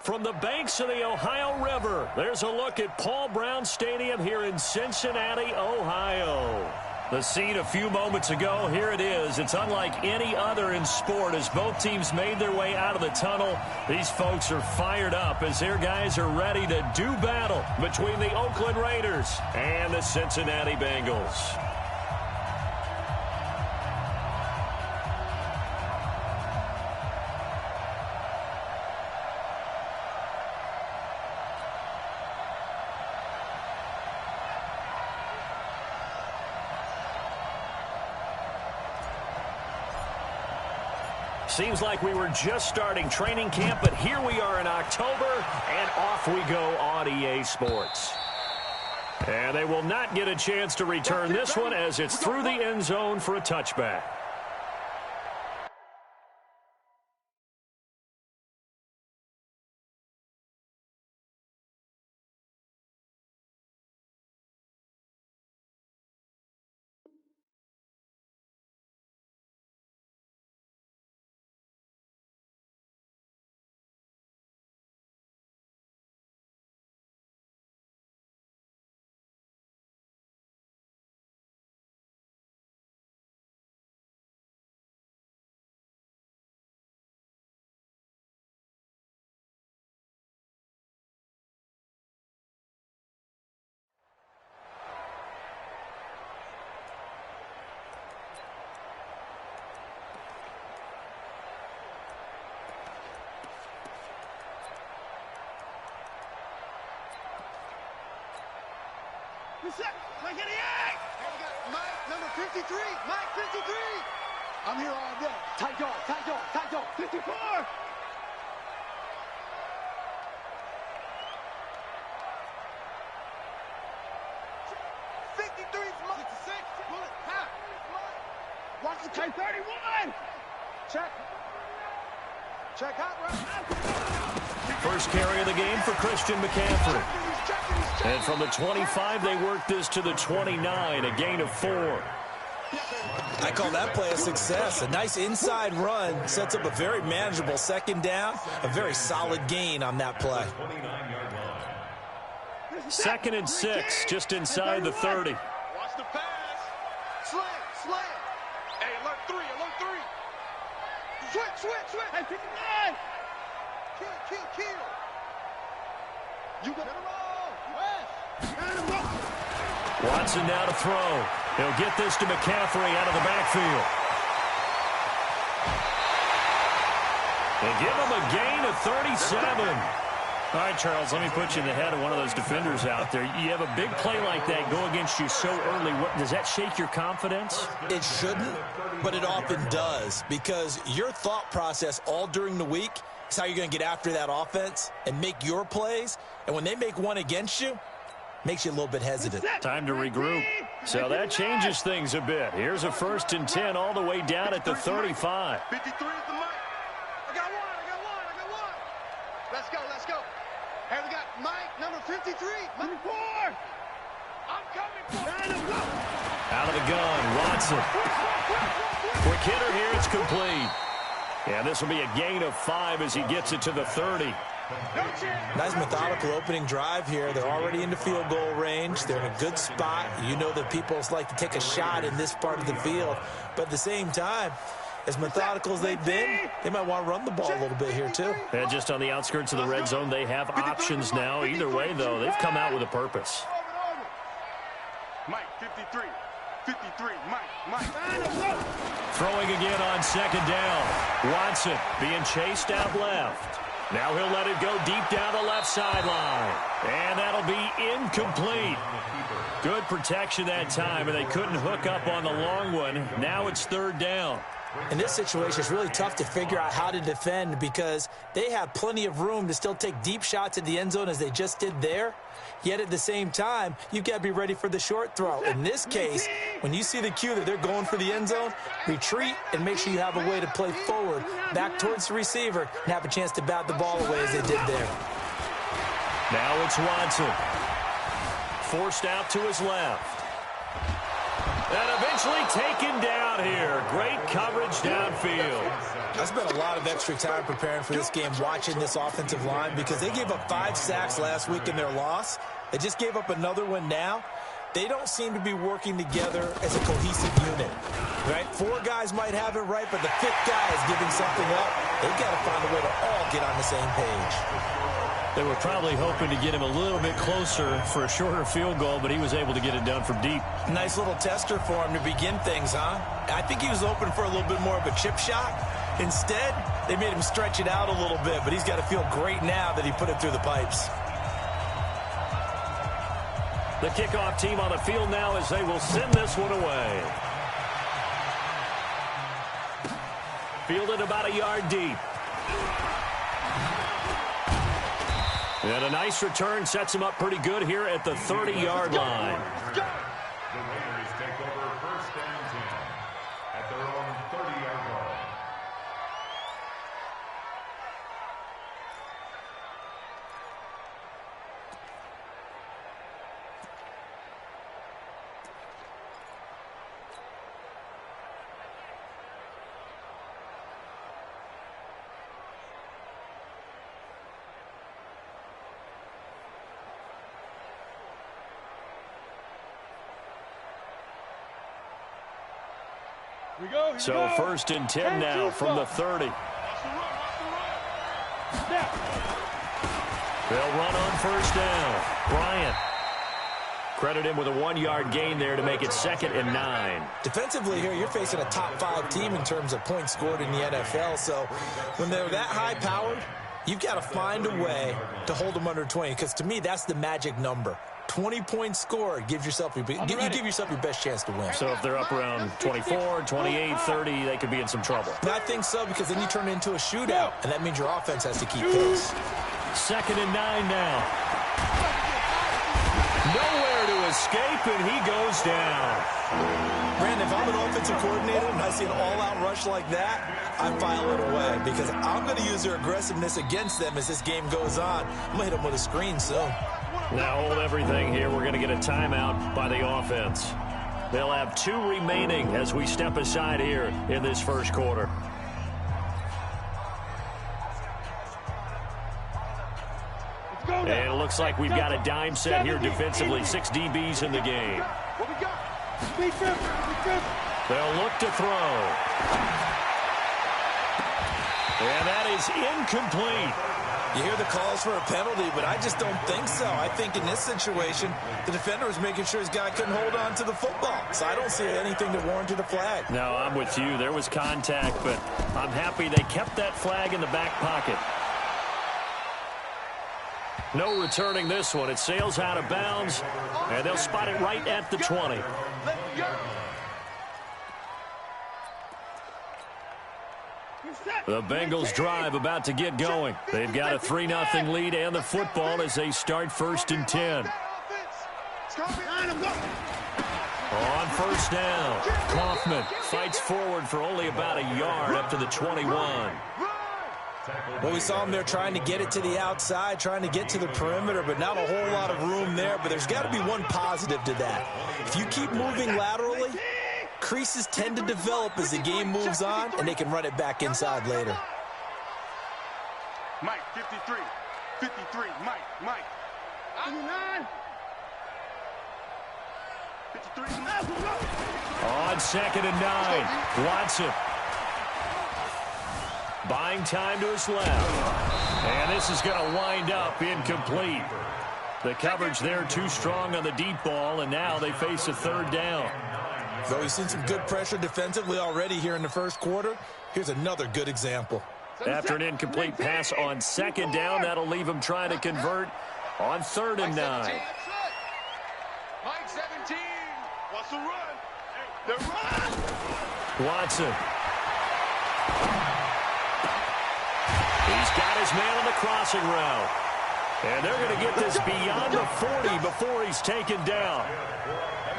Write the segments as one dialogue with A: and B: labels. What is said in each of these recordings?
A: From the banks of the Ohio River, there's a look at Paul Brown Stadium here in Cincinnati, Ohio. The scene a few moments ago, here it is. It's unlike any other in sport as both teams made their way out of the tunnel. These folks are fired up as their guys are ready to do battle between the Oakland Raiders and the Cincinnati Bengals. Seems like we were just starting training camp, but here we are in October, and off we go on EA Sports. And they will not get a chance to return this one as it's through the end zone for a touchback.
B: Mike 88! Mike, number 53! Mike 53! I'm here all day. Tight dog, tight dog, tight dog. 54! Watch the K 31! Check. Check out right.
A: First carry of the game for Christian McCaffrey. And from the 25, they work this to the 29, a gain of 4.
C: I call that play a success. A nice inside run sets up a very manageable second down, a very solid gain on that play.
A: 2nd and 6, just inside the 30.
B: Watch the pass. Slant, slant. Hey, alert 3, alert 3. Switch. Hey, 59. Kill. You got it all.
A: Watson now to throw. He'll get this to McCaffrey out of the backfield. They give him a gain of 37. All right, Charles, let me put you in the head of one of those defenders out there. You have a big play like that go against you so early. Does that shake your confidence?
C: It shouldn't, but it often does, because your thought process all during the week is how you're going to get after that offense and make your plays. And when they make one against you, makes you a little bit hesitant.
A: Time to regroup. So that changes things a bit. Here's a 1st and 10 all the way down at the 35.
B: 53 is the mic. I got one. Let's go. Hey, we got Mike, number 53. Number 4. I'm coming for
A: Out of the gun, Watson. Quick hitter here, it's complete. Yeah, this will be a gain of 5 as he gets it to the 30.
C: Nice methodical opening drive here. They're already into field goal range. They're in a good spot. You know that people like to take a shot in this part of the field. But at the same time, as methodical as they've been, they might want to run the ball a little bit here too.
A: And just on the outskirts of the red zone, they have options now. Either way, though, they've come out with a purpose.
B: Mike, 53. Mike.
A: Throwing again on 2nd down. Watson being chased out left. Now he'll let it go deep down the left sideline. And that'll be incomplete. Good protection that time, and they couldn't hook up on the long one. Now it's 3rd down.
C: In this situation, it's really tough to figure out how to defend because they have plenty of room to still take deep shots at the end zone as they just did there. Yet at the same time, you've got to be ready for the short throw. In this case, when you see the cue that they're going for the end zone, retreat and make sure you have a way to play forward, back towards the receiver, and have a chance to bat the ball away as they did there.
A: Now it's Watson. Forced out to his left. And eventually taken down here. Great coverage downfield.
C: I spent a lot of extra time preparing for this game, watching this offensive line, because they gave up 5 sacks last week in their loss. They just gave up another one now. They don't seem to be working together as a cohesive unit, right? 4 guys might have it right, but the 5th guy is giving something up. They've got to find a way to all get on the same page.
A: They were probably hoping to get him a little bit closer for a shorter field goal, but he was able to get it done from deep.
C: Nice little tester for him to begin things, huh? I think he was open for a little bit more of a chip shot. Instead, they made him stretch it out a little bit, but he's got to feel great now that he put it through the pipes.
A: The kickoff team on the field now as they will send this one away. Fielded about a yard deep. And a nice return sets him up pretty good here at the 30-yard line.
D: The Raiders take over 1st and 10 at their own 30-yard line.
A: So 1st and 10 now from the 30. They'll run on 1st down. Bryant. Credit him with a 1-yard gain there to make it 2nd and 9.
C: Defensively here, you're facing a top 5 team in terms of points scored in the NFL. So when they're that high-powered, you've got to find a way to hold them under 20, because to me, that's the magic number. 20 points scored, you give yourself your best chance to win.
A: So if they're up around 24, 28, 30, they could be in some trouble.
C: And I think so, because then you turn it into a shootout, and that means your offense has to keep pace.
A: 2nd and 9 now. Nowhere to escape, and he goes down.
C: Brandon, if I'm an offensive coordinator and I see an all-out rush like that, I file it away, because I'm going to use their aggressiveness against them as this game goes on. I'm going to hit them with a screen soon.
A: Now hold everything here. We're going to get a timeout by the offense. They'll have 2 remaining as we step aside here in this 1st quarter. And it looks like we've got a dime set here defensively. 6 DBs in the game. They'll look to throw. And that is incomplete.
C: You hear the calls for a penalty, but I just don't think so. I think in this situation, the defender was making sure his guy couldn't hold on to the football. So I don't see anything that warranted a flag.
A: No, I'm with you. There was contact, but I'm happy they kept that flag in the back pocket. No returning this one. It sails out of bounds, and they'll spot it right at the 20. The Bengals drive about to get going. They've got a 3-0 lead and the football as they start 1st and 10. On 1st down, Kaufman fights forward for only about a yard up to the 21.
C: Well, we saw him there trying to get it to the outside, trying to get to the perimeter, but not a whole lot of room there. But there's got to be one positive to that. If you keep moving laterally, creases tend to develop as the game moves on, and they can run it back inside later.
B: Mike, 53. 53, Mike. 59. 53.
A: On 2nd and 9, Watson. Buying time to his left. And this is going to wind up incomplete. The coverage there too strong on the deep ball, and now they face a 3rd down.
C: So we've seen some good pressure defensively already here in the 1st quarter. Here's another good example.
A: After an incomplete pass on 2nd down, that'll leave him trying to convert on 3rd and 9.
B: Mike 17. What's the run? The run!
A: Watson. He's got his man on the crossing route. And they're going to get this beyond the 40 before he's taken down.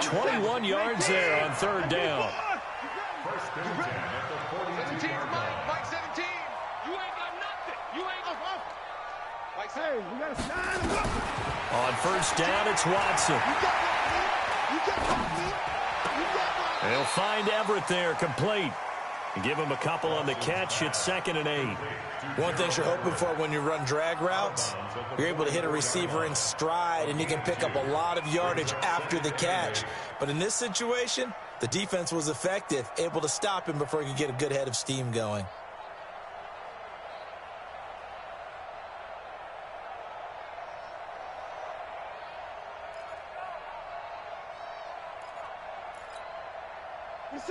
A: 21 yards there on 3rd down.
D: 1st and 10 at the 42.
B: Mike 17. You ain't got nothing. You ain't got nothing. Mike, hey, you got to sign him up.
A: On 1st down, it's Watson.
B: You got me.
A: They'll find Everett there, complete. Give him a couple on the catch. It's 2nd and 8.
C: One thing you're hoping for when you run drag routes, you're able to hit a receiver in stride, and you can pick up a lot of yardage after the catch. But in this situation, the defense was effective, able to stop him before he could get a good head of steam going.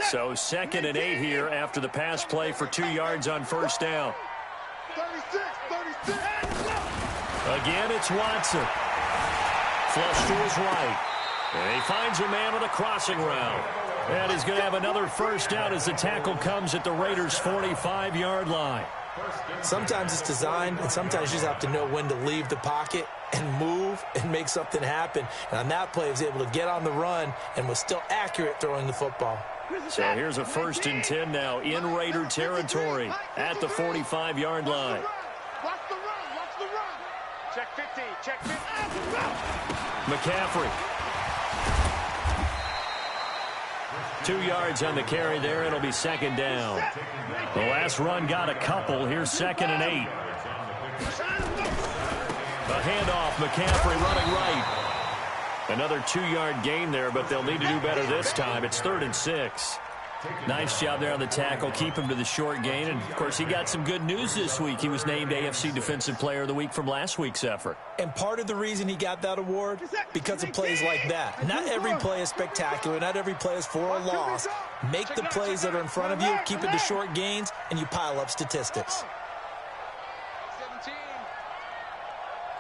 A: So 2nd and 8 here after the pass play for 2 yards on first down.
B: 36.
A: Again, it's Watson. Flush to his right. And he finds a man with a crossing route. And he's going to have another first down as the tackle comes at the Raiders' 45-yard line.
C: Sometimes it's designed, and sometimes you just have to know when to leave the pocket and move and make something happen. And on that play, he was able to get on the run and was still accurate throwing the football.
A: So here's a 1st and 10 now in Raider territory at the 45-yard line.
B: Watch the run. Check 50.
A: McCaffrey. 2 yards on the carry there. It'll be 2nd down. The last run got a couple. Here's 2nd and 8. A handoff. McCaffrey running right. Another 2-yard gain there, but they'll need to do better this time. It's 3rd and 6. Nice job there on the tackle. Keep him to the short gain. And, of course, he got some good news this week. He was named AFC Defensive Player of the Week from last week's effort.
C: And part of the reason he got that award, because of plays like that. Not every play is spectacular. Not every play is for a loss. Make the plays that are in front of you, keep it to short gains, and you pile up statistics.
B: 17.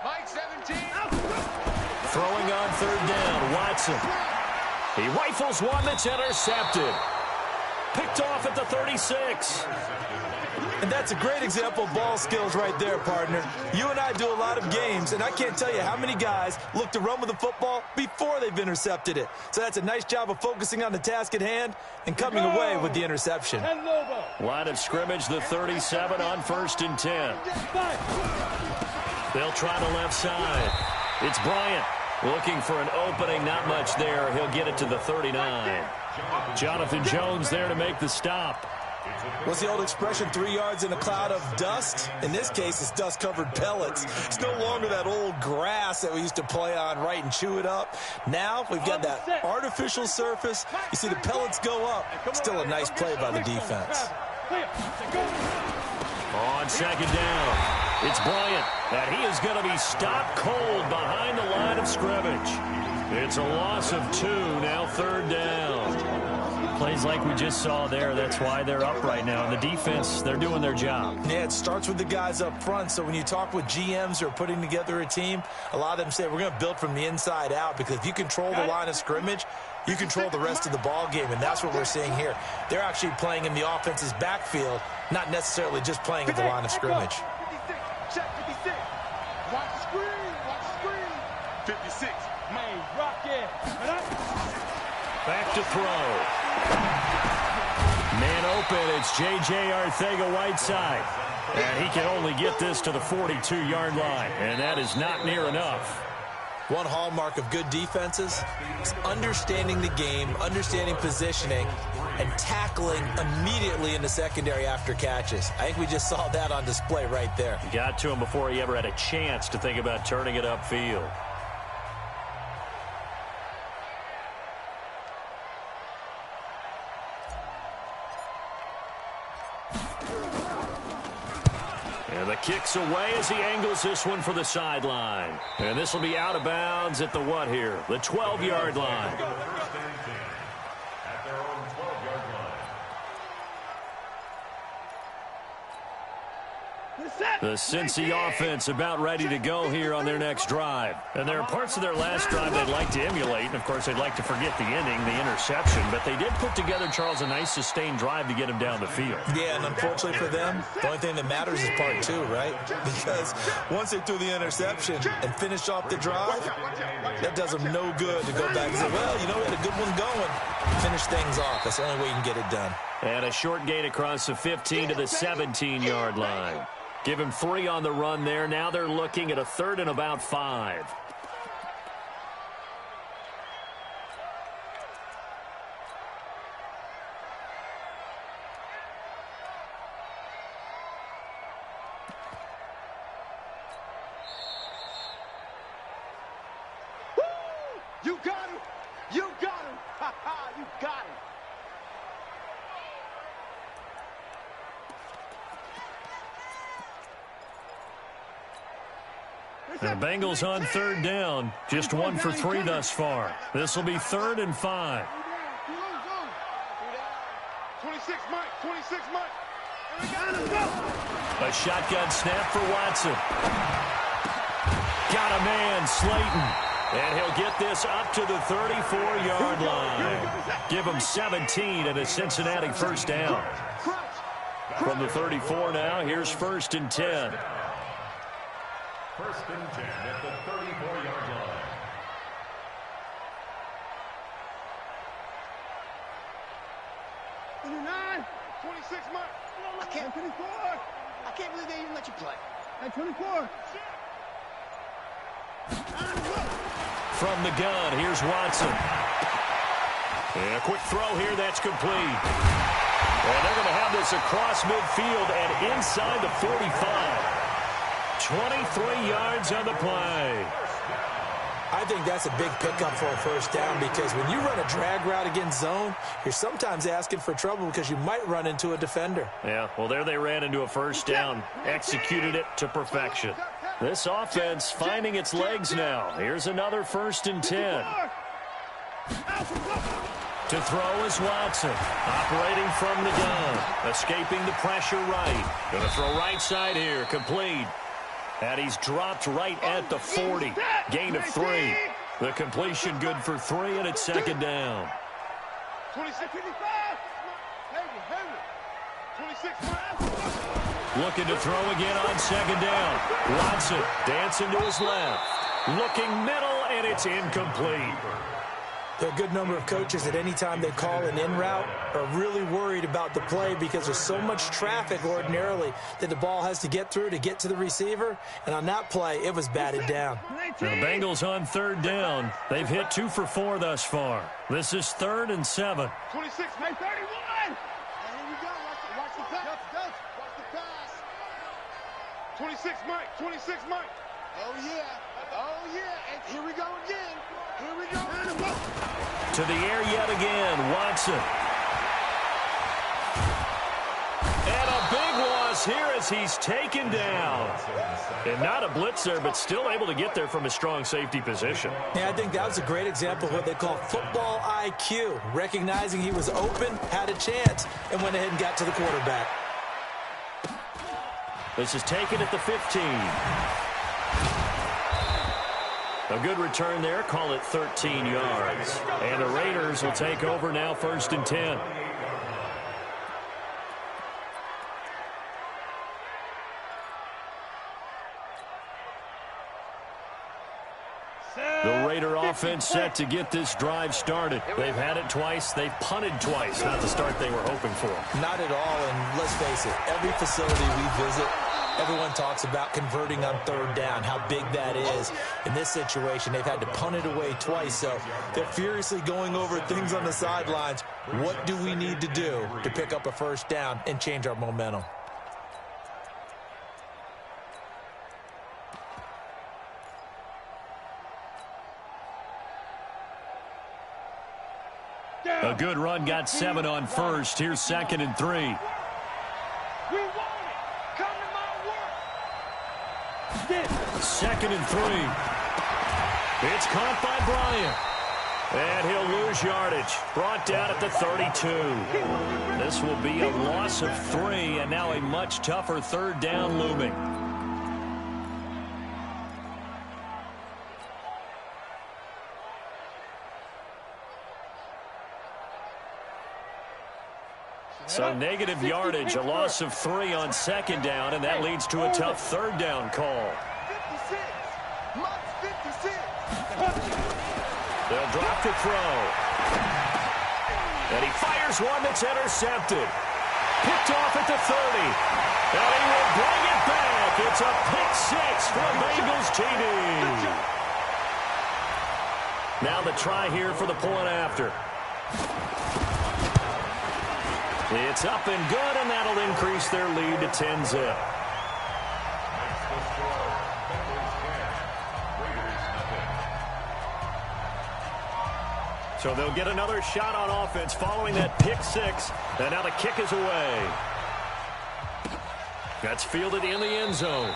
B: Mike 17.
A: Throwing on 3rd down, Watson. He rifles one that's intercepted. Picked off at the 36.
C: And that's a great example of ball skills right there, partner. You and I do a lot of games, and I can't tell you how many guys look to run with the football before they've intercepted it. So that's a nice job of focusing on the task at hand and coming away with the interception.
A: Line of scrimmage, the 37 on 1st and 10. They'll try the left side. It's Bryant. Looking for an opening, not much there. He'll get it to the 39. Jonathan Jones there to make the stop.
C: What's the old expression, 3 yards in a cloud of dust? In this case, it's dust-covered pellets. It's no longer that old grass that we used to play on, right, and chew it up. Now we've got that artificial surface. You see the pellets go up. Still a nice play by the defense.
A: On 2nd down. It's Bryant, and he is going to be stopped cold behind the line of scrimmage. It's a loss of 2, now 3rd down. Plays like we just saw there, that's why they're up right now. And the defense, they're doing their job.
C: Yeah, it starts with the guys up front. So when you talk with GMs who are putting together a team, a lot of them say we're going to build from the inside out, because if you control the line of scrimmage, you control the rest of the ball game, and that's what we're seeing here. They're actually playing in the offense's backfield, not necessarily just playing at the line of scrimmage.
B: Check 56. Watch the screen. 56. Man, rock it.
A: Back to throw. Man open, it's J.J. Arcega-Whiteside. And he can only get this to the 42-yard line, and that is not near enough.
C: One hallmark of good defenses is understanding the game, understanding positioning, and tackling immediately in the secondary after catches. I think we just saw that on display right there.
A: Got to him before he ever had a chance to think about turning it upfield. And the kick's away as he angles this one for the sideline. And this will be out of bounds at the what here? The 12-yard line. The Cincy offense about ready to go here on their next drive. And there are parts of their last drive they'd like to emulate. And, of course, they'd like to forget the ending, the interception. But they did put together, Charles, a nice sustained drive to get him down the field.
C: Yeah, and unfortunately for them, the only thing that matters is part 2, right? Because once they threw the interception and finished off the drive, that does them no good to go back and say, well, you know, we had a good one going. Finish things off. That's the only way you can get it done.
A: And a short gain across the 15 to the 17-yard line. Give him 3 on the run there. Now they're looking at a 3rd and about 5.
B: You got him. You got him. Ha ha, you got him.
A: The Bengals on third down. Just 1 for 3 thus far. This will be 3rd and 5.
B: 26, Mike. 26, Mike.
A: A shotgun snap for Watson. Got a man, Slayton. And he'll get this up to the 34-yard line. Give him 17 and a Cincinnati first down. From the 34 now, here's 1st and 10.
D: 1st and 10 at the 34-yard line.
B: Nine. 26, Mike. I can't. 24. I can't believe they even let you play. At 24.
A: From the gun, here's Watson. And a quick throw here, that's complete. And they're going to have this across midfield and inside the 45. 23 yards on the play.
C: I think that's a big pickup for a first down because when you run a drag route against zone, you're sometimes asking for trouble because you might run into a defender.
A: Yeah, well, there they ran into a first down. Executed it to perfection. This offense finding its legs now. Here's another 1st and 10. To throw is Watson. Operating from the gun. Escaping the pressure right. Going to throw right side here. Complete. And he's dropped right at the 40. Gain of 3. The completion good for 3, and it's 2nd down.
B: 26, 55. 26.
A: Looking to throw again on 2nd down. Watson dancing to his left. Looking middle, and it's incomplete.
C: There are a good number of coaches at any time they call an in route are really worried about the play because there's so much traffic ordinarily that the ball has to get through to get to the receiver. And on that play, it was batted down.
A: The Bengals on 3rd down. They've hit 2 for 4 thus far. This is 3rd and 7.
B: 26, Mike, 31. And here we go. Watch the pass. Watch the pass. 26, Mike. 26, Mike. Oh, yeah. Oh, yeah. And here we go again. Here we go.
A: To the air yet again, Watson. And a big loss here as he's taken down. And not a blitz there, but still able to get there from a strong safety position.
C: Yeah, I think that was a great example of what they call football IQ. Recognizing he was open, had a chance, and went ahead and got to the quarterback.
A: This is taken at the 15. A good return there. Call it 13 yards. And the Raiders will take over now 1st and 10. The Raider offense set to get this drive started. They've had it twice. They've punted twice. Not the start they were hoping for.
C: Not at all, and let's face it, every facility we visit, everyone talks about converting on 3rd down, how big that is. In this situation, they've had to punt it away twice, so they're furiously going over things on the sidelines. What do we need to do to pick up a first down and change our momentum?
A: A good run, got 7 on 1st. Here's 2nd and 3.
B: We want it. Come to my work.
A: 2nd and 3. It's caught by Bryant. And he'll lose yardage. Brought down at the 32. This will be a loss of 3, and now a much tougher 3rd down looming. So negative yardage, a loss of 3 on 2nd down, and that leads to a tough 3rd down call.
B: 56. Mike's 56.
A: They'll drop the throw. And he fires one that's intercepted. Picked off at the 30. And he will bring it back. It's a pick 6 for Bengals TD. Now the try here for the point after. It's up and good, and that'll increase their lead to 10-zip. So they'll get another shot on offense following that pick six. And now the kick is away. That's fielded in the end zone.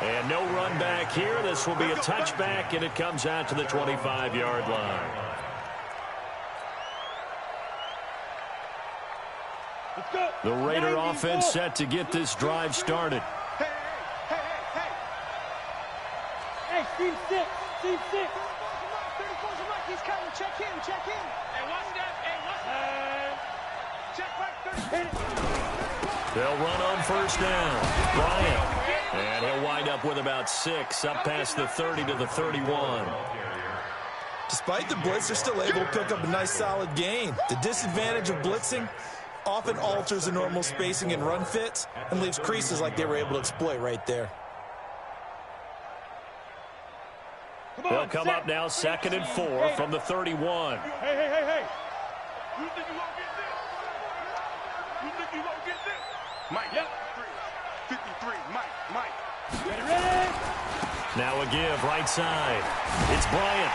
A: And no run back here. This will be a touchback, and it comes out to the 25-yard line. The Raider offense set to get this drive started.
B: Hey, Steve 6. Steve 6. 34's a Mike. He's coming. Check in. Check in. Hey, what's that? Hey, what's check right 30.
A: They'll run on first down. Bryant. And he'll wind up with about 6, up past the 30 to the 31.
C: Despite the blitz, they're still able to pick up a nice solid gain. The disadvantage of blitzing often alters the normal spacing and run fits and leaves creases like they were able to exploit right there.
A: They'll come up now 2nd and 4 from the 31.
B: Hey. You think you gonna get this? You think you gonna get this? Mike, yep. 53, Mike. Ready?
A: Now a give right side. It's Bryant.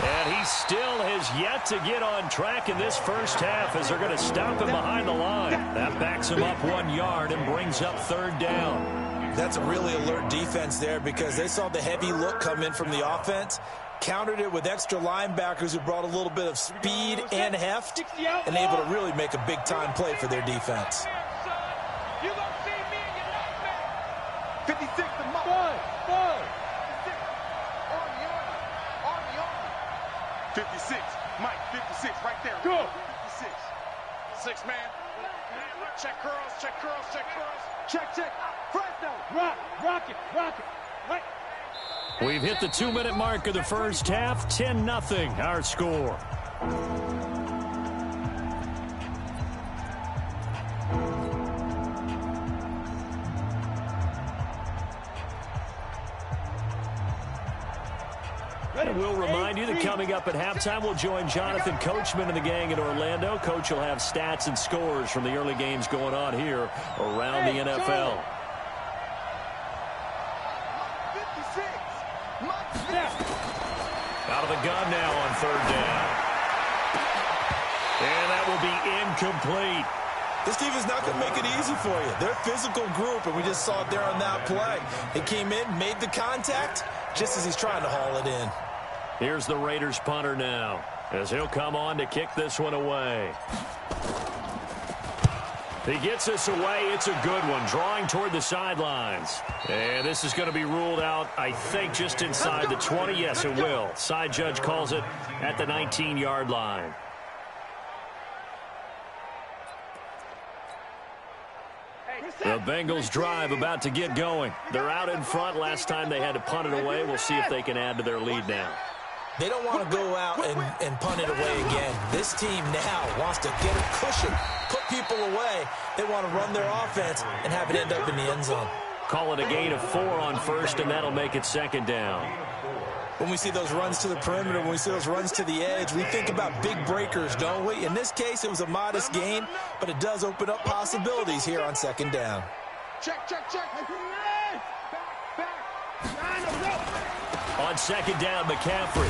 A: And he still has yet to get on track in this first half as they're going to stop him behind the line. That backs him up 1 yard and brings up 3rd down.
C: That's a really alert defense there because they saw the heavy look come in from the offense, countered it with extra linebackers who brought a little bit of speed and heft, and able to really make a big-time play for their defense.
B: You gonna see me and your nightmare. 56 to Mike. Army. 56. Mike, 56 right there. Go. 56. 6 man. Check curls. Check. Fresno. Rock it. Right.
A: We've hit the 2-minute mark of the first half. 10-0 our score. And we'll remind you that coming up at halftime, we'll join Jonathan Coachman and the gang in Orlando. Coach will have stats and scores from the early games going on here around the NFL. Out of the gun now on 3rd down. And that will be incomplete.
C: This defense not going to make it easy for you. They're a physical group, and we just saw it there on that play. They came in, made the contact, just as he's trying to haul it in.
A: Here's the Raiders punter now, as he'll come on to kick this one away. He gets this away. It's a good one, drawing toward the sidelines. And this is going to be ruled out, I think, just inside the 20. Yes, it will. Side judge calls it at the 19-yard line. The Bengals drive about to get going. They're out in front. Last time they had to punt it away. We'll see if they can add to their lead now.
C: They don't want to go out and punt it away again. This team now wants to get a cushion, put people away. They want to run their offense and have it end up in the end zone.
A: Call it a gain of 4 on first, and that'll make it 2nd down.
C: When we see those runs to the perimeter, when we see those runs to the edge, we think about big breakers, don't we? In this case, it was a modest gain, but it does open up possibilities here on 2nd down.
B: Check.
A: On 2nd down, McCaffrey.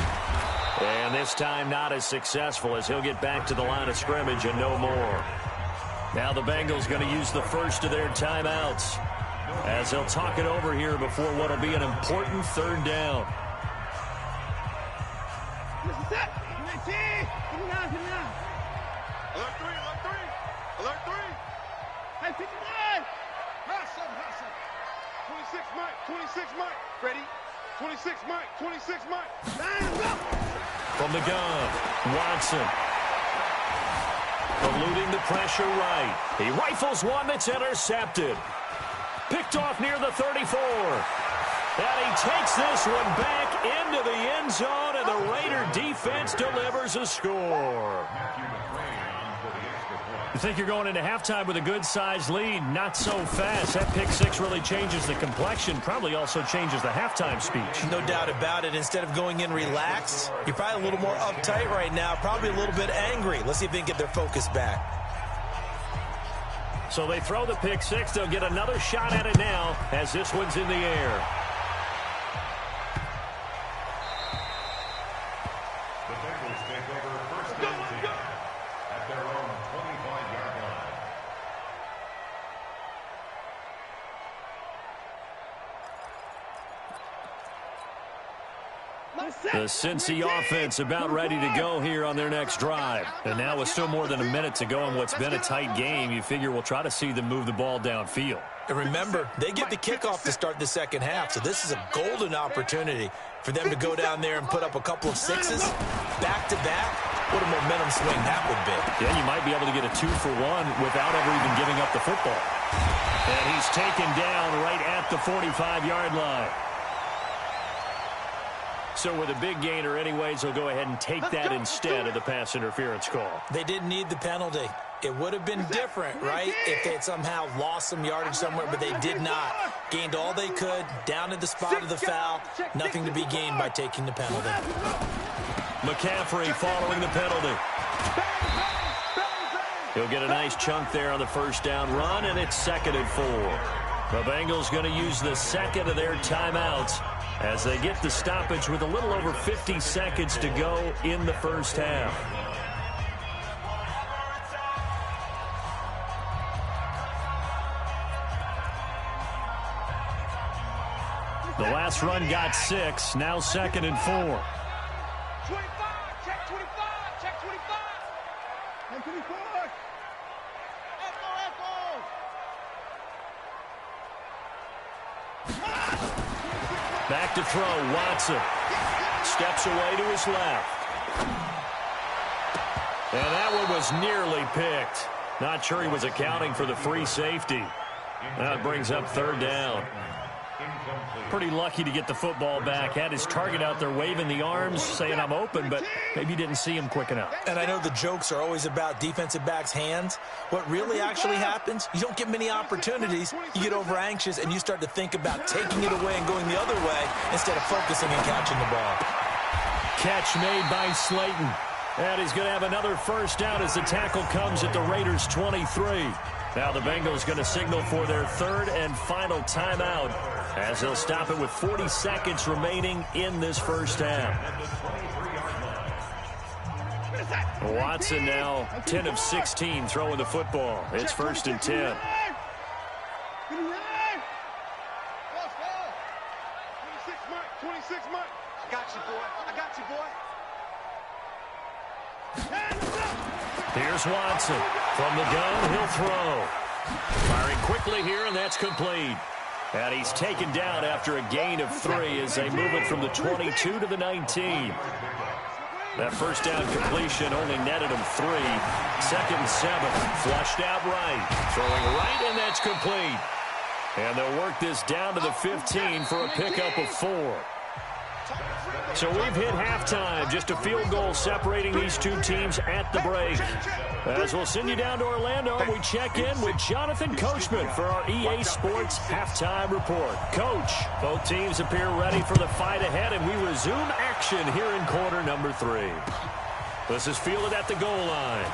A: And this time not as successful as he'll get back to the line of scrimmage and no more. Now the Bengals going to use the first of their timeouts as they'll talk it over here before what will be an important 3rd down.
B: Alert 3. Hey, 59. Hustle. 26 Mike. Ready? 26 Mike.
A: From the gun, Watson. Eluding the pressure right. He rifles one that's intercepted. Picked off near the 34. And he takes this one back into the end zone, and the Raider defense delivers a score. You think you're going into halftime with a good-sized lead? Not so fast. That pick six really changes the complexion, probably also changes the halftime speech.
C: No doubt about it. Instead of going in relaxed, you're probably a little more uptight right now, probably a little bit angry. Let's see if they can get their focus back.
A: So they throw the pick six. They'll get another shot at it now as this one's in the air.
D: Bengals take over first and 10 at their own 25-yard line.
A: The Cincy offense about ready to go here on their next drive. And now with still more than a minute to go in what's been a tight game, you figure we'll try to see them move the ball downfield.
C: And remember, they get the kickoff to start the second half, so this is a golden opportunity for them to go down there and put up a couple of sixes back-to-back. What a momentum swing that would be.
A: Yeah, you might be able to get a 2-for-1 without ever even giving up the football. And he's taken down right at the 45-yard line. So with a big gainer anyways, he'll go ahead and take that instead of the pass interference call.
C: They didn't need the penalty. It would have been different, right, if they had somehow lost some yardage somewhere, but they did not. Gained all they could, down to the spot of the foul. Nothing to be gained by taking the penalty.
A: McCaffrey following the penalty. He'll get a nice chunk there on the first down run, and it's 2nd and 4. The Bengals going to use the second of their timeouts as they get the stoppage with a little over 50 seconds to go in the first half. The last run got 6, now 2nd and 4.
B: 25, check 25, check 25. And 24.
A: Back to throw, Watson. Steps away to his left. And that one was nearly picked. Not sure he was accounting for the free safety. That brings up 3rd down. Pretty lucky to get the football back. Had his target out there waving the arms, saying I'm open, but maybe didn't see him quick enough.
C: And I know the jokes are always about defensive backs' hands. What really actually happens, you don't get many opportunities. You get over anxious, and you start to think about taking it away and going the other way instead of focusing and catching the ball.
A: Catch made by Slayton. And he's going to have another first down as the tackle comes at the Raiders' 23. Now the Bengals going to signal for their 3rd and final timeout as they'll stop it with 40 seconds remaining in this first half. Watson now 10 of 16 throwing the football. It's 1st and 10.
B: 26, Mike. 26, Mike. I got you, boy. I got you, boy.
A: Here's Watson. From the gun, he'll throw. Firing quickly here, and that's complete. And he's taken down after a gain of 3 as they move it from the 22 to the 19. That first down completion only netted him 3. 2nd and 7. Flushed out right. Throwing right, and that's complete. And they'll work this down to the 15 for a pickup of 4. So we've hit halftime. Just a field goal separating these two teams at the break. As we'll send you down to Orlando, we check in with Jonathan Coachman for our EA Sports Halftime Report. Coach, both teams appear ready for the fight ahead, and we resume action here in quarter number 3. This is fielded at the goal line.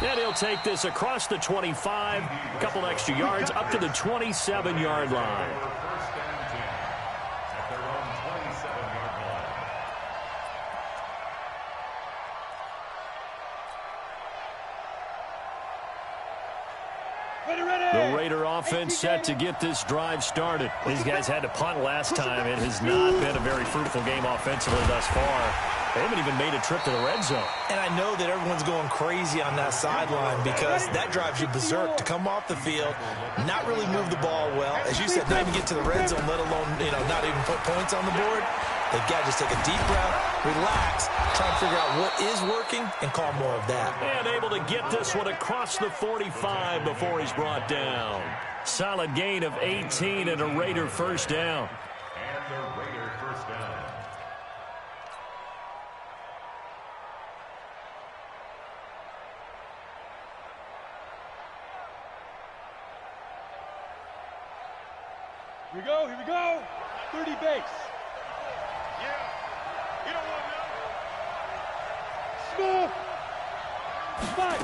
A: And he'll take this across the 25, a couple extra yards, up to the 27-yard line. The Raider offense set to get this drive started. These guys had to punt last time. It has not been a very fruitful game offensively thus far. They haven't even made a trip to the red zone. And I know that everyone's going crazy on that sideline because that drives you berserk to come off the field, not really move the ball well. As you said, not even get to the red zone, let alone, not even put points on the board. They've got to just take a deep breath, relax, try and figure out what is working, and call more of that. And able to get this one across the 45 before he's brought down. Solid gain of 18 and a Raider first down.
D: And the Raider first down.
B: Here we go. 30 base. Yeah. You don't want to know. Small. 5.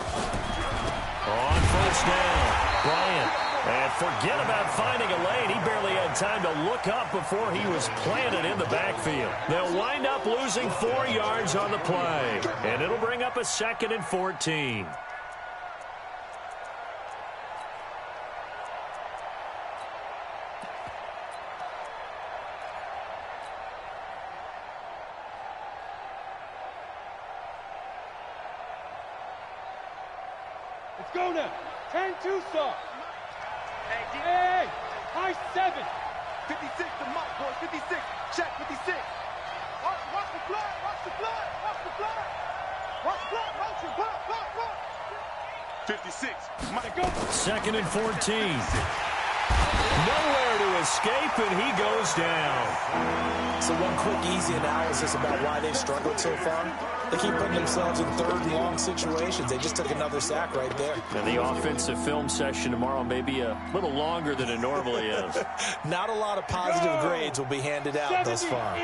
A: On first down, Bryant And forget about finding a lane. He barely had time to look up before he was planted in the backfield. They'll wind up losing 4 yards on the play. And it'll bring up a 2nd and 14.
B: Let's go now. 10-2 stop. Hey, high 7. 56 to Mike, boys. 56. Check 56. Watch the blood. Watch the blood. Watch the blood. Watch the blood. Watch the blood. Blood. 56. Mike, go.
A: 2nd and 14. Nowhere to escape, and he goes down.
C: So one quick, easy analysis about why they've struggled so far. They keep putting themselves in 3rd and long situations. They just took another sack right there.
A: And the offensive film session tomorrow may be a little longer than it normally is.
C: Not a lot of positive grades will be handed out thus far.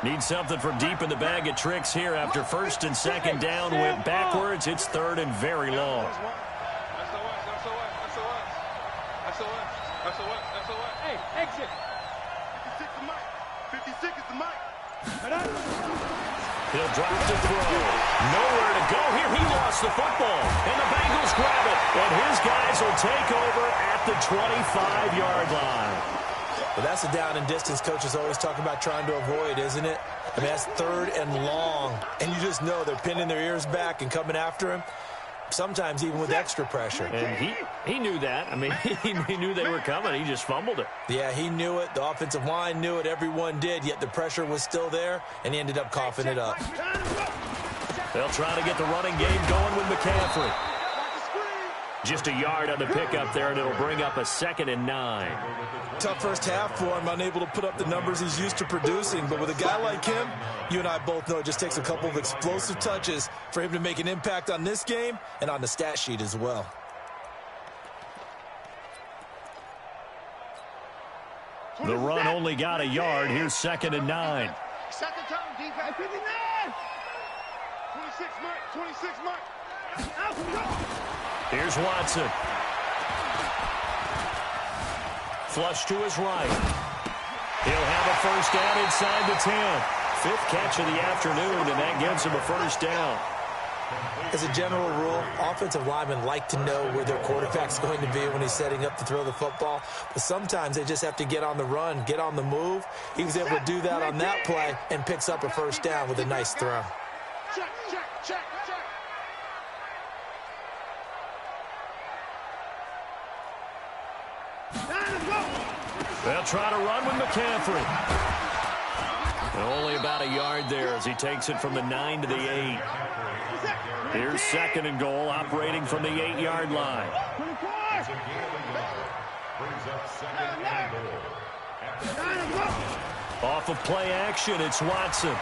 A: Need something from deep in the bag of tricks here after 1st and 2nd down. Went backwards. It's 3rd and very long.
B: Hey, exit. 56 is Mike. 56 is the Mike.
A: He'll drop to throw. Nowhere to go here. He lost the football. And the Bengals grab it. And his guys will take over at the 25-yard line.
C: Well, that's the down and distance coaches always talk about trying to avoid, isn't it? I mean, that's 3rd and long. And you just know they're pinning their ears back and coming after him. Sometimes even with extra pressure.
A: And he knew that. I mean, he knew they were coming. He just fumbled it.
C: Yeah, he knew it. The offensive line knew it. Everyone did, yet the pressure was still there, and he ended up coughing it up.
A: They'll try to get the running game going with McCaffrey. Just a yard on the pickup there, and it'll bring up a 2nd and 9.
C: Tough first half for him, unable to put up the numbers he's used to producing. But with a guy like him, you and I both know it just takes a couple of explosive touches for him to make an impact on this game and on the stat sheet as well.
A: The run only got a yard. Here's 2nd and 9.
B: Second time, defense. 59. 26, Mike. 26, Mike.
A: Here's Watson. Flush to his right. He'll have a 1st down inside the 10. 5th catch of the afternoon, and that gives him a 1st down.
C: As a general rule, offensive linemen like to know where their quarterback's going to be when he's setting up to throw the football. But sometimes they just have to get on the run, get on the move. He was able to do that on that play and picks up a 1st down with a nice throw.
B: Check, check, check, check.
A: They'll try to run with McCaffrey. Only about a yard there as he takes it from the 9 to the 8. Here's 2nd and goal, operating from the 8-yard line. Off of play action, it's Watson.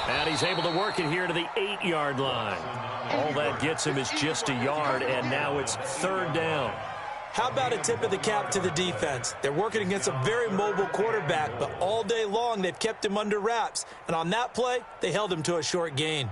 A: And he's able to work it here to the 8-yard line. All that gets him is just a yard, and now it's 3rd down.
C: How about a tip of the cap to the defense? They're working against a very mobile quarterback, but all day long they've kept him under wraps. And on that play, they held him to a short gain.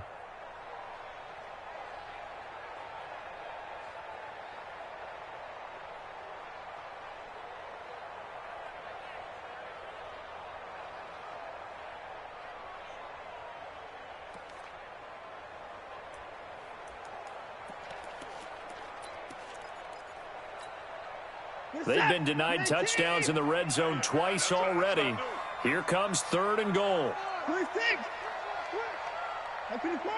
A: They've been denied touchdowns in the red zone twice already. Here comes 3rd and goal.
B: 26. 24.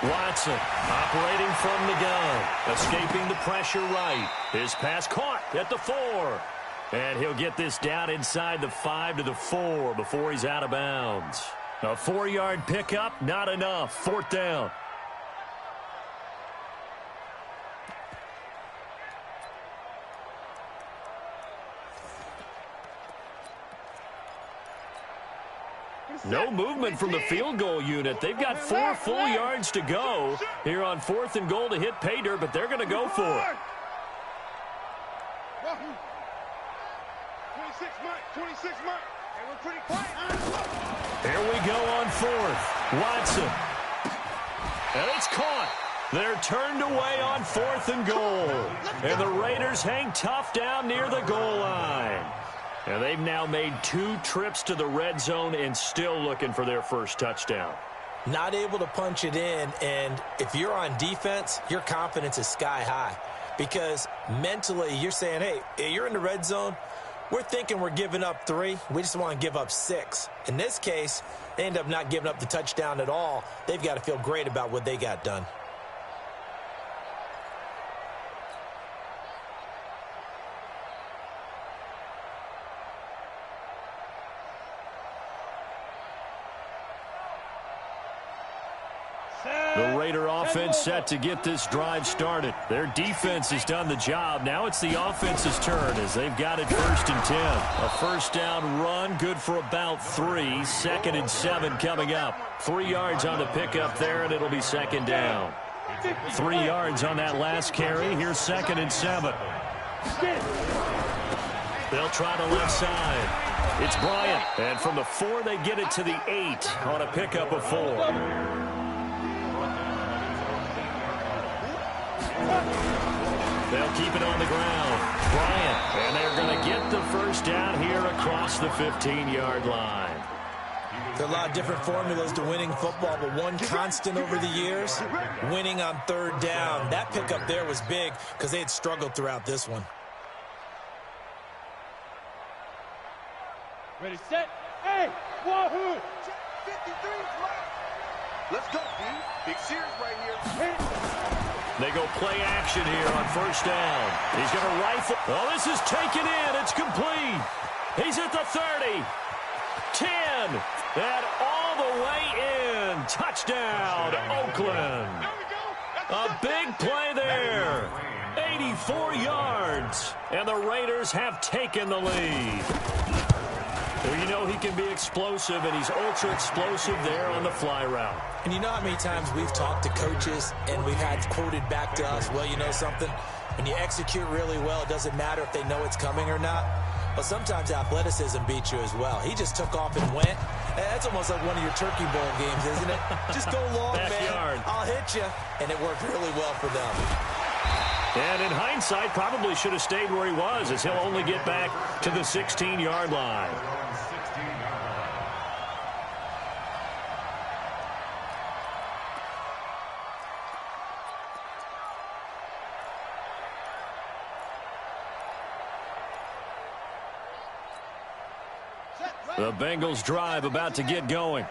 A: Watson operating from the gun, escaping the pressure right. His pass caught at the 4. And he'll get this down inside the 5 to the 4 before he's out of bounds. A 4-yard pickup, not enough. 4th down. No movement from the field goal unit. They've got 4 full yards to go here on 4th and goal to hit pay dirt, but they're going to go for it.
B: 26 Mike. 26 Mike. And we're pretty quiet.
A: Here we go on 4th. Watson. And it's caught. They're turned away on 4th and goal. And the Raiders hang tough down near the goal line. And they've now made 2 trips to the red zone and still looking for their first touchdown.
C: Not able to punch it in, and if you're on defense, your confidence is sky high. Because mentally, you're saying, hey, you're in the red zone. We're thinking we're giving up 3. We just want to give up 6. In this case, they end up not giving up the touchdown at all. They've got to feel great about what they got done.
A: The Raider offense set to get this drive started. Their defense has done the job. Now it's the offense's turn as they've got it 1st and 10. A first down run, good for about 3. 2nd and 7 coming up. 3 yards on the pickup there, and it'll be 2nd down. 3 yards on that last carry. Here's 2nd and 7. They'll try the left side. It's Bryant. And from the 4, they get it to the 8 on a pickup of 4. They'll keep it on the ground. Bryant, and they're going to get the first down here across the 15-yard line.
C: There are a lot of different formulas to winning football, but one constant over the years, winning on 3rd down. That pickup there was big because they had struggled throughout this one.
B: Ready, set, hey, wahoo! 53, let's go, D. Big Sears right here.
A: They go play action here on 1st down. He's going to rifle. Oh, this is taken in. It's complete. He's at the 30. 10. And all the way in. Touchdown, Oakland. A big play there. 84 yards. And the Raiders have taken the lead. Well, you know he can be explosive, and he's ultra-explosive there on the fly route.
C: And you know how many times we've talked to coaches and we've had quoted back to us, well, you know something? When you execute really well, it doesn't matter if they know it's coming or not. Well, sometimes athleticism beats you as well. He just took off and went. That's almost like one of your Turkey Bowl games, isn't it? Just go long,
A: Backyard.
C: man. I'll hit you. And it worked really well for them.
A: And in hindsight, probably should have stayed where he was, as he'll only get back to the 16-yard line. The Bengals drive about to get going.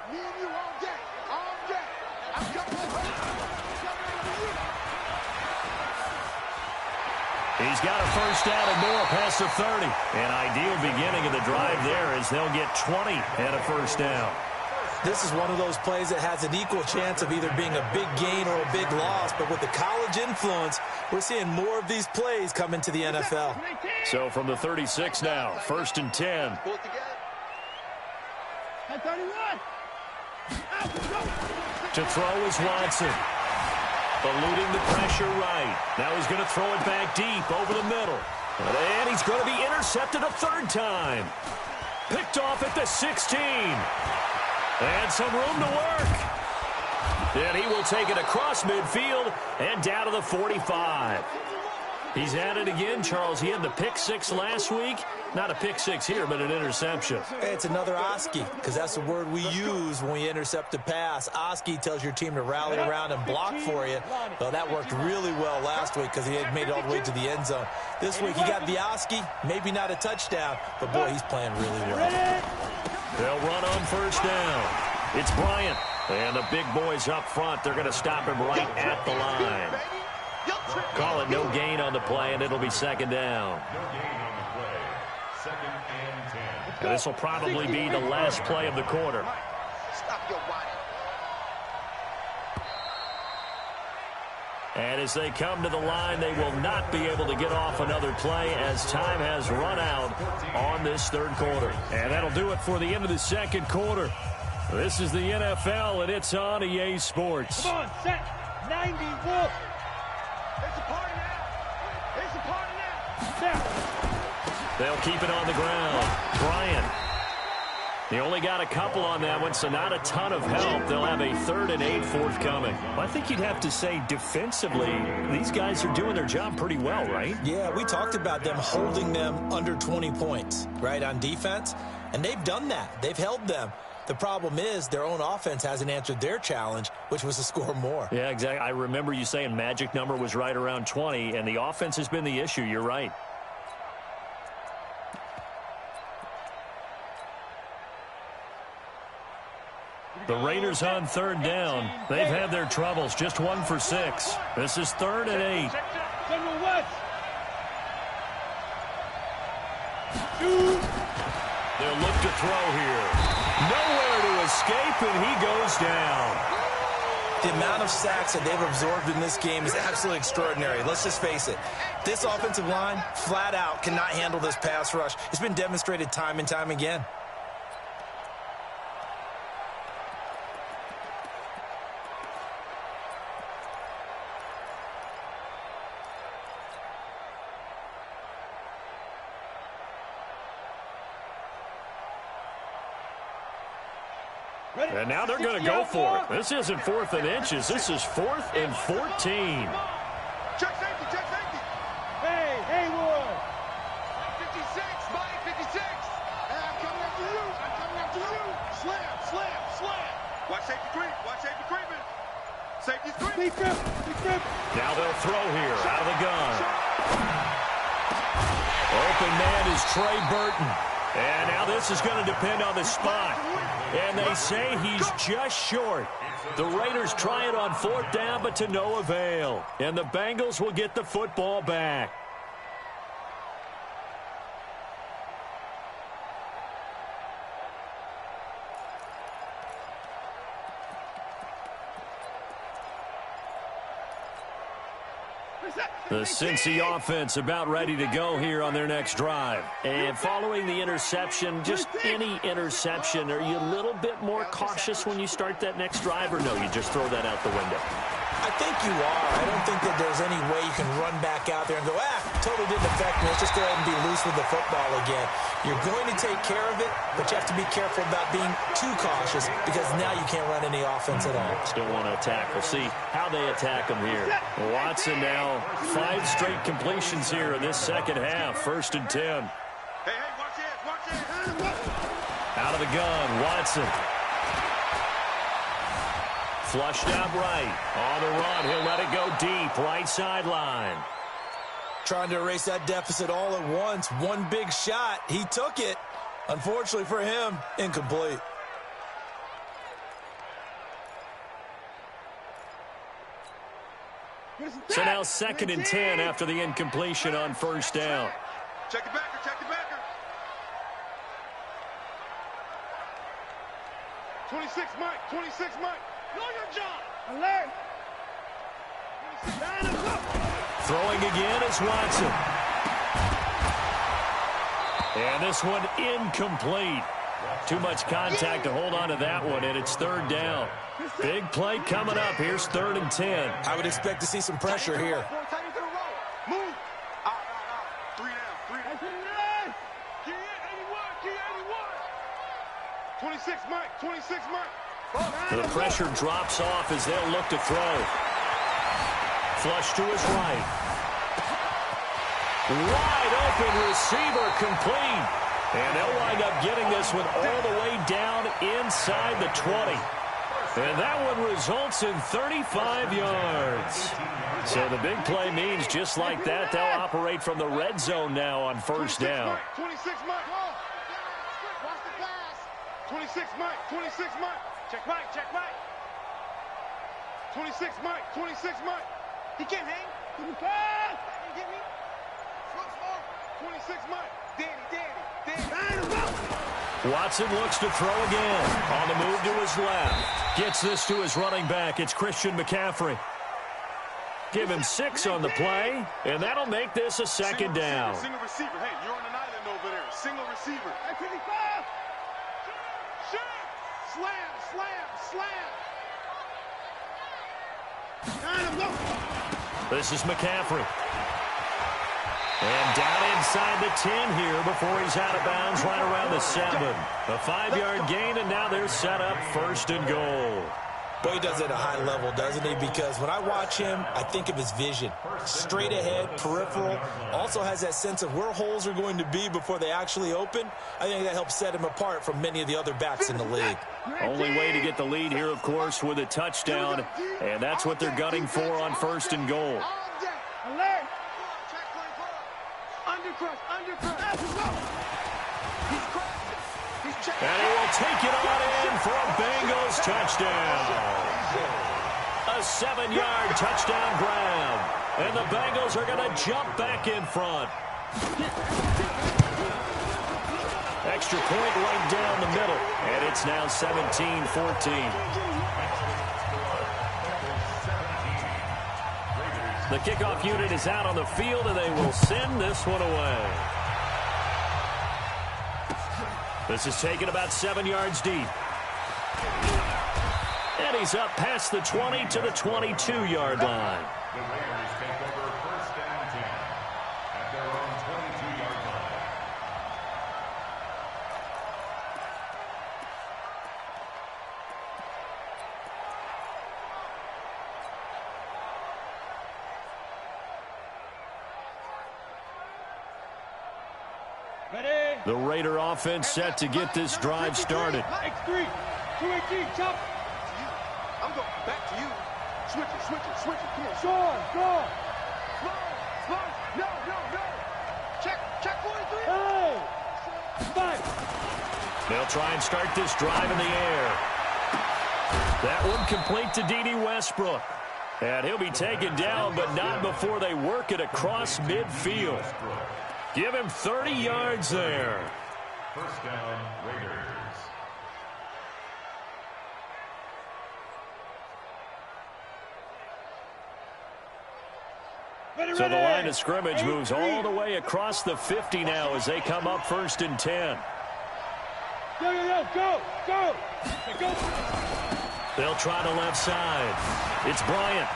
A: He's got a first down and more past the 30. An ideal beginning of the drive there as they'll get 20 and a first down.
C: This is one of those plays that has an equal chance of either being a big gain or a big loss. But with the college influence, we're seeing more of these plays come into the NFL.
A: So from the 36 now, 1st and 10. To throw is Watson. Eluding the pressure right. Now he's going to throw it back deep over the middle. And he's going to be intercepted a 3rd time. Picked off at the 16. And some room to work. And he will take it across midfield and down to the 45. He's at it again, Charles. He had the pick 6 last week. Not a pick 6 here, but an interception.
C: Hey, it's another Oski, because that's the word we use when we intercept a pass. Oski tells your team to rally around and block for you. Well, that worked really well last week because he had made it all the way to the end zone. This week, he got the Oski, maybe not a touchdown, but, boy, he's playing really well.
A: They'll run on 1st down. It's Bryant. And the big boys up front, they're going to stop him right at the line. Call it no gain on the play, and it'll be 2nd down.
D: No gain on the play. 2nd and 10.
A: And this will probably be the last play of the quarter.
B: Stop your whining.
A: And as they come to the line, they will not be able to get off another play as time has run out on this 3rd quarter. And that'll do it for the end of the 2nd quarter. This is the NFL, and it's on EA Sports.
B: Come on, set. 90, wolf. It's a party now. It's a party now. Set.
A: They'll keep it on the ground. Bryant. He only got a couple on that one, so not a ton of help. They'll have a 3rd and 8 forthcoming. Well, I think you'd have to say defensively, these guys are doing their job pretty well, right?
C: Yeah, we talked about them holding them under 20 points, right, on defense. And they've done that. They've held them. The problem is their own offense hasn't answered their challenge, which was to score more.
A: Yeah, exactly. I remember you saying magic number was right around 20, and the offense has been the issue. You're right. The Raiders on 3rd down. They've had their troubles. Just 1 for 6. This is 3rd and 8. They'll look to throw here. Nowhere to escape, and he goes down.
C: The amount of sacks that they've absorbed in this game is absolutely extraordinary. Let's just face it. This offensive line, flat out, cannot handle this pass rush. It's been demonstrated time and time again.
A: And now they're going to go for it. This isn't 4th and inches. This is 4th and 14.
B: Check safety, check safety. Hey, Haywood. 56, Mike, 56. Hey, I'm coming after you. I'm coming after you. Slam, slam, slam. Watch safety creep. Watch safety creeping. Safety's creep.
A: Now they'll throw here out of the gun. Open man is Trey Burton. And now this is going to depend on the spot. And they say he's just short. The Raiders try it on 4th down, but to no avail. And the Bengals will get the football back. The Cincy offense about ready to go here on their next drive. And following the interception, just any interception, are you a little bit more cautious when you start that next drive, or no, you just throw that out the window?
C: I think you are. I don't think that there's any way you can run back out there and go, totally didn't affect me. Let's just go ahead and be loose with the football again. You're going to take care of it, but you have to be careful about being too cautious because now you can't run any offense at all.
A: Still want to attack. We'll see how they attack them here. Watson now, 5 straight completions here in this second half. 1st and 10.
B: Hey, watch it.
A: Out of the gun, Watson. Flushed out right. On the run, he'll let it go deep. Right sideline.
C: Trying to erase that deficit all at once. One big shot. He took it. Unfortunately for him, incomplete.
A: So now 2nd and 10 after the incompletion on 1st down.
B: Check the backer, check the backer. 26, Mike, 26, Mike. Know your job. Alert.
A: Throwing again is Watson. And this one incomplete. Too much contact to hold on to that one, and it's 3rd down. Big play coming up. Here's 3rd and 10.
C: I would expect to see some pressure here.
B: Move. Out. 3 down. Key 81. 26, Mike. 26, Mike.
A: The pressure drops off as they'll look to throw. Flush to his right. Wide open receiver complete. And they'll wind up getting this one all the way down inside the 20. And that one results in 35 yards. So the big play means just like that, they'll operate from the red zone now on 1st down.
B: 26 Mike. Watch the pass. 26 Mike. 26 Mike. Check Mike. Check Mike. 26 Mike. 26 Mike. He can't hang. Can you get me? 26 Mike. Danny.
A: Watson looks to throw again. On the move to his left. Gets this to his running back. It's Christian McCaffrey. Give him 6 on the play, and that'll make this a 2nd down.
B: Single receiver. Hey, you're on an island over there. Single receiver. Slam.
A: This is McCaffrey. And down inside the 10 here before he's out of bounds right around the 7. A 5-yard gain, and now they're set up 1st and goal.
C: Boy, he does it at a high level, doesn't he? Because when I watch him, I think of his vision. Straight ahead, peripheral. Also has that sense of where holes are going to be before they actually open. I think that helps set him apart from many of the other backs in the league.
A: Only way to get the lead here, of course, with a touchdown. And that's what they're gunning for on 1st and goal.
B: Alert! Undercrush.
A: And he will take it on in for a Bengals touchdown. A 7-yard touchdown grab. And the Bengals are going to jump back in front. Extra point right down the middle. And it's now 17-14. The kickoff unit is out on the field, and they will send this one away. This is taken about 7 yards deep. And he's up past the 20 to the 22-yard line.
D: The Raiders take over 1st and 10 at their own 22-yard line.
B: Ready?
A: The Raider offense set to get this drive started.
B: X3, 218, chop. I'm going back to you. Switch it. Come on. Slow. No. Check 43. Hey. 5.
A: They'll try and start this drive in the air. That one complete to D.D. Westbrook. And he'll be taken down, but not before they work it across midfield. Give him 30 yards there.
D: 1st down, Raiders.
A: So the line of scrimmage moves all the way across the 50 now as they come up 1st and 10.
B: Go.
A: They'll try the left side. It's Bryant.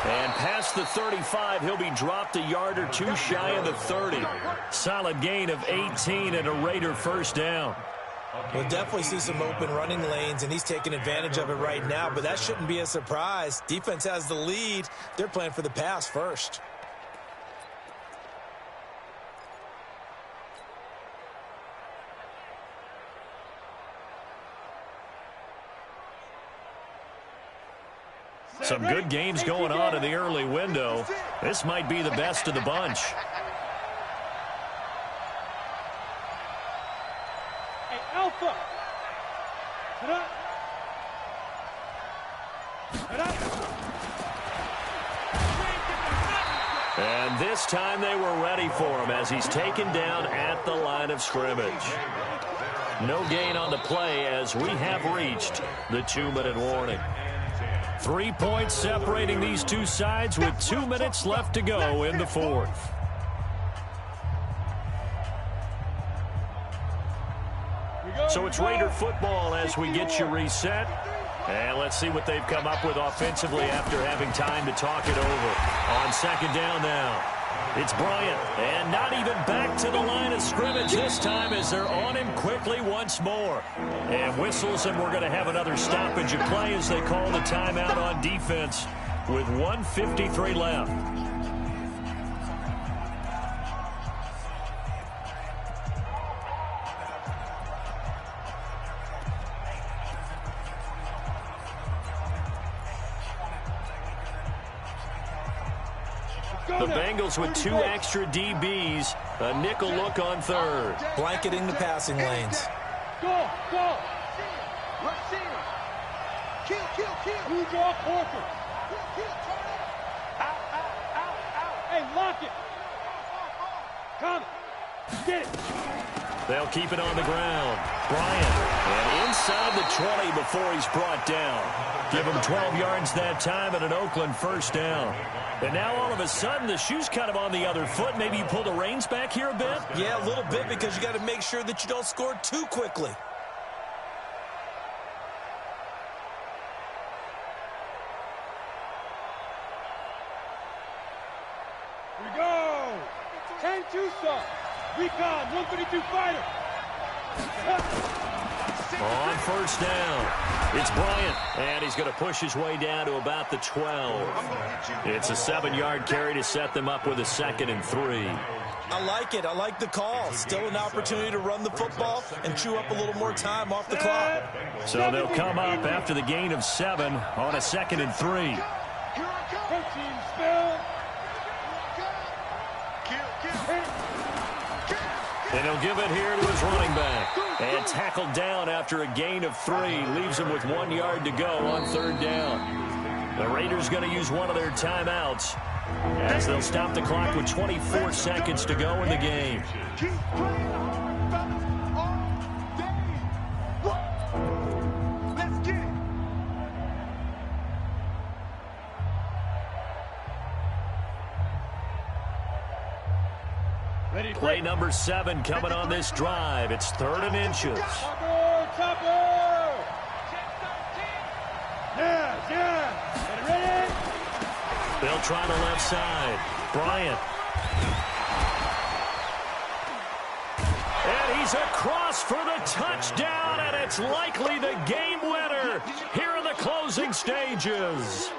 A: And past the 35, he'll be dropped a yard or two shy of the 30. Solid gain of 18 and a Raider 1st down.
C: We'll definitely see some open running lanes, and he's taking advantage of it right now, but that shouldn't be a surprise. Defense has the lead. They're playing for the pass first.
A: Some good games going on in the early window. This might be the best of the bunch.
B: Hey, Alpha.
A: And this time they were ready for him as he's taken down at the line of scrimmage. No gain on the play as we have reached the 2-minute warning. 3 points separating these two sides with 2 minutes left to go in the 4th. So it's Raider football as we get you reset. And let's see what they've come up with offensively after having time to talk it over. On 2nd down now. It's Bryant, and not even back to the line of scrimmage this time as they're on him quickly once more. And whistles, and we're going to have another stoppage of play as they call the timeout on defense with 1:53 left. The Bengals with 2 extra DBs, a nickel look on 3rd.
C: Blanketing the passing lanes.
B: Go. Kill. Move off Horford. Out. Hey, lock it. Come. Get it.
A: They'll keep it on the ground. Bryant, and inside the 20 before he's brought down. Give him 12 yards that time and an Oakland 1st down. And now all of a sudden the shoe's kind of on the other foot. Maybe you pull the reins back here a bit?
C: Yeah, a little bit because you got to make sure that you don't score too quickly.
B: Recon, 132 fighter.
A: On first down, it's Bryant, and he's going to push his way down to about the 12. It's a 7-yard carry to set them up with a 2nd and 3.
C: I like it. I like the call. Still an opportunity to run the football and chew up a little more time off the clock.
A: So they'll come up after the gain of 7 on a 2nd and 3. And he'll give it here to his running back. And tackled down after a gain of 3. Leaves him with 1 yard to go on 3rd down. The Raiders going to use one of their timeouts as they'll stop the clock with 24 seconds to go in the game. Play number 7 coming on this drive. It's 3rd and inches. They'll try the left side. Bryant. And he's across for the touchdown, and it's likely the game winner here in the closing stages.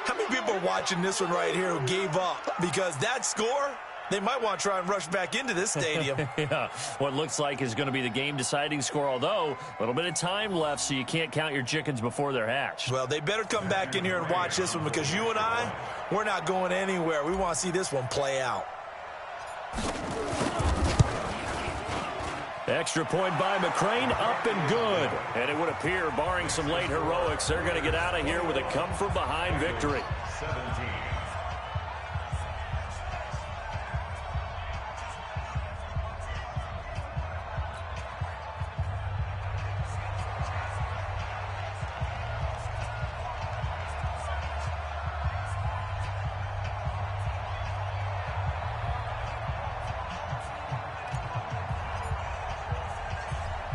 C: How many people are watching this one right here who gave up? Because that score, they might want to try and rush back into this stadium.
A: Yeah, what looks like is going to be the game-deciding score, although a little bit of time left, so you can't count your chickens before they're hatched.
C: Well, they better come back in here and watch this one, because you and I, we're not going anywhere. We want to see this one play out.
A: Extra point by McCrane, up and good. And it would appear, barring some late heroics, they're going to get out of here with a come-from-behind victory.
D: 17.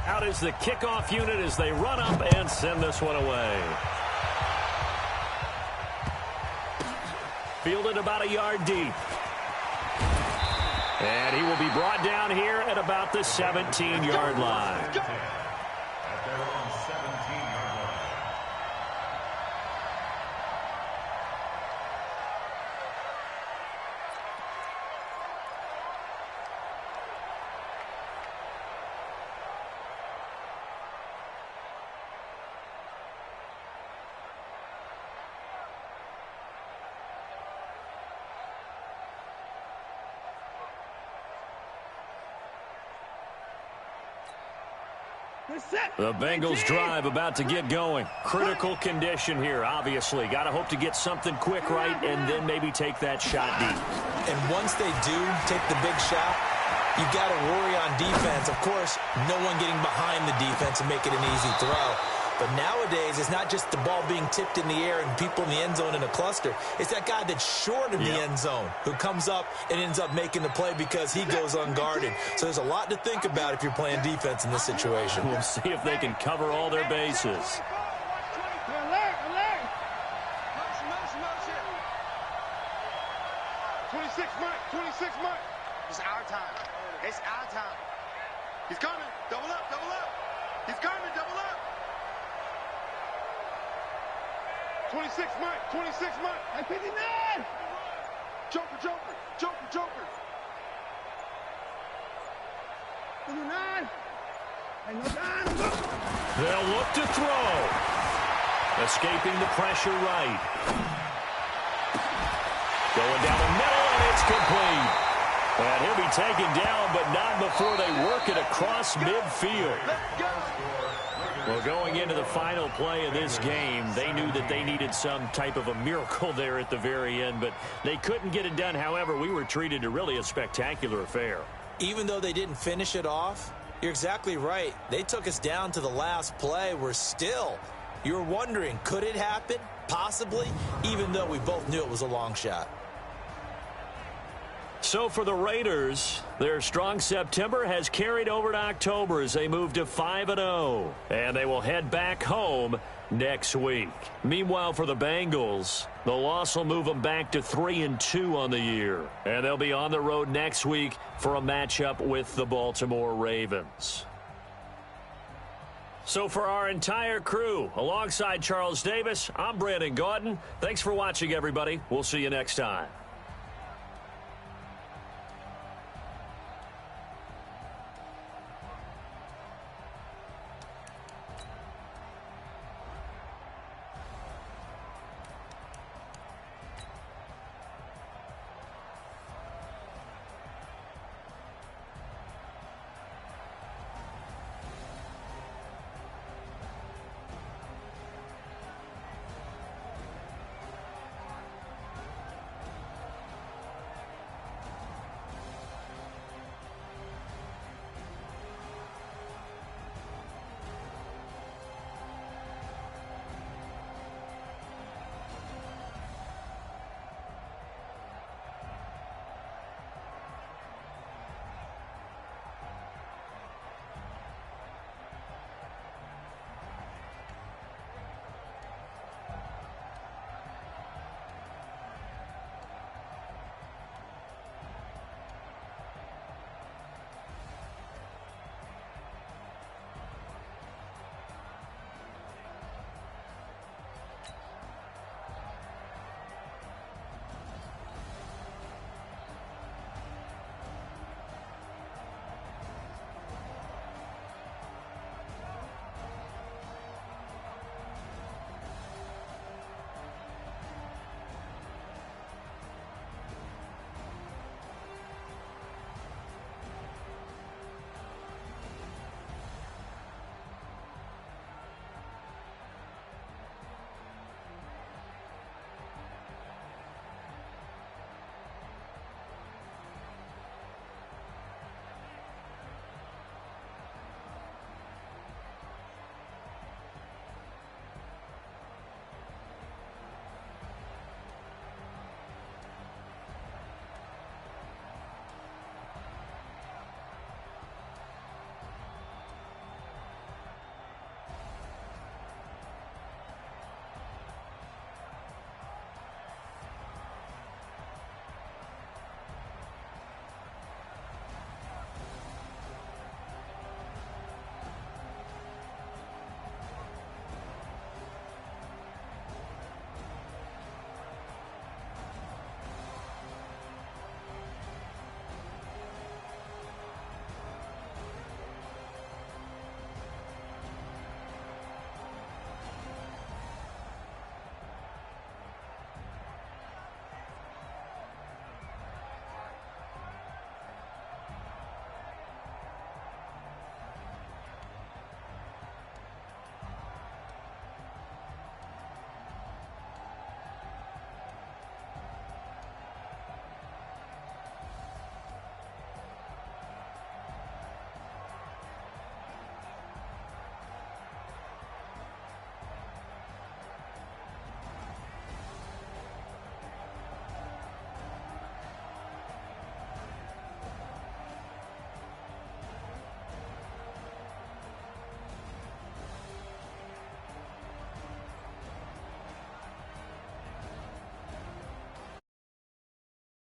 A: Out is the kickoff unit as they run up and send this one away. Fielded about a yard deep. And he will be brought down here at about the 17-yard line.
D: At their own 17-yard line.
A: The Bengals drive about to get going. Critical condition here, obviously. Got to hope to get something quick right and then maybe take that shot deep.
C: And once they do take the big shot, you got to worry on defense. Of course, no one getting behind the defense and make it an easy throw. But nowadays, it's not just the ball being tipped in the air and people in the end zone in a cluster. It's that guy that's short of the end zone who comes up and ends up making the play because he goes unguarded. So there's a lot to think about if you're playing defense in this situation.
A: We'll see if they can cover all their bases.
B: 26 Mike. It's our time. It's our time. He's coming. Double up. He's coming. Double up. 26 Mike. I 59. Joker. 59. And no time.
A: They'll look to throw. Escaping the pressure right. Going down the middle, and it's complete. And he'll be taken down, but not before they work it across midfield. Well, going into the final play of this game, they knew that they needed some type of a miracle there at the very end, but they couldn't get it done. However, we were treated to really a spectacular affair.
C: Even though they didn't finish it off, you're exactly right. They took us down to the last play. You're wondering, could it happen? Possibly, even though we both knew it was a long shot.
A: So for the Raiders, their strong September has carried over to October as they move to 5-0. And they will head back home next week. Meanwhile, for the Bengals, the loss will move them back to 3-2 on the year. And they'll be on the road next week for a matchup with the Baltimore Ravens. So for our entire crew, alongside Charles Davis, I'm Brandon Gaudin. Thanks for watching, everybody. We'll see you next time.